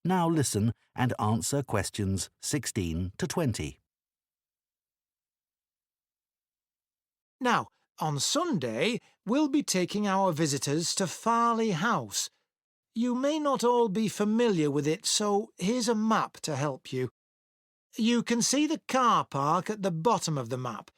Now listen and answer questions 16 to 20. Now, on Sunday, we'll be taking our visitors to Farley House. You may not all be familiar with it, so here's a map to help you. You can see the car park at the bottom of the map.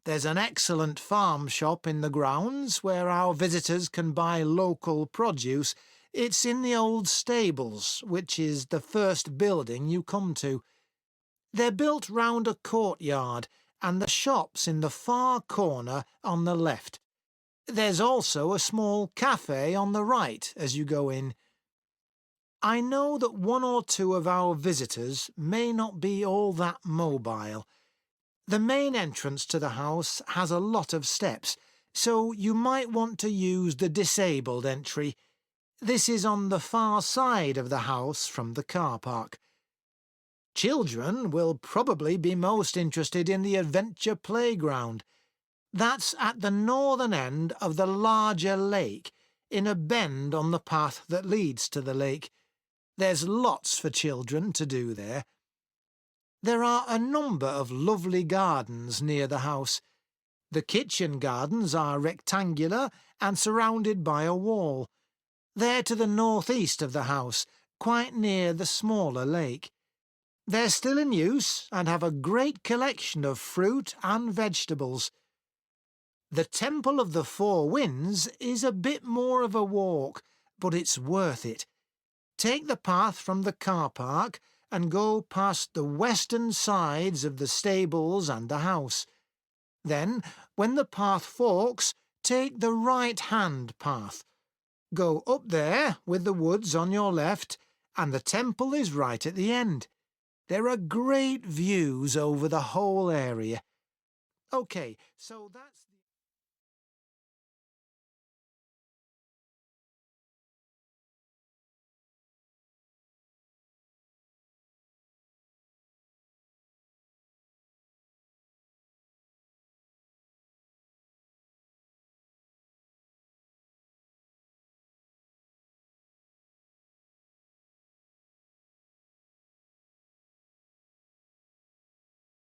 There's an excellent farm shop in the grounds where our visitors can buy local produce. It's in the old stables, which is the first building you come to. They're built round a courtyard, and the shop's in the far corner on the left. There's also a small cafe on the right as you go in. I know that one or two of our visitors may not be all that mobile. The main entrance to the house has a lot of steps, so you might want to use the disabled entry. This is on the far side of the house from the car park. Children will probably be most interested in the adventure playground. That's at the northern end of the larger lake, in a bend on the path that leads to the lake. There's lots for children to do there. There are a number of lovely gardens near the house. The kitchen gardens are rectangular and surrounded by a wall. They're to the northeast of the house, quite near the smaller lake. They're still in use and have a great collection of fruit and vegetables. The Temple of the Four Winds is a bit more of a walk, but it's worth it. Take the path from the car park and go past the western sides of the stables and the house. Then, when the path forks, take the right-hand path. Go up there with the woods on your left, and the temple is right at the end. There are great views over the whole area. OK, so that's...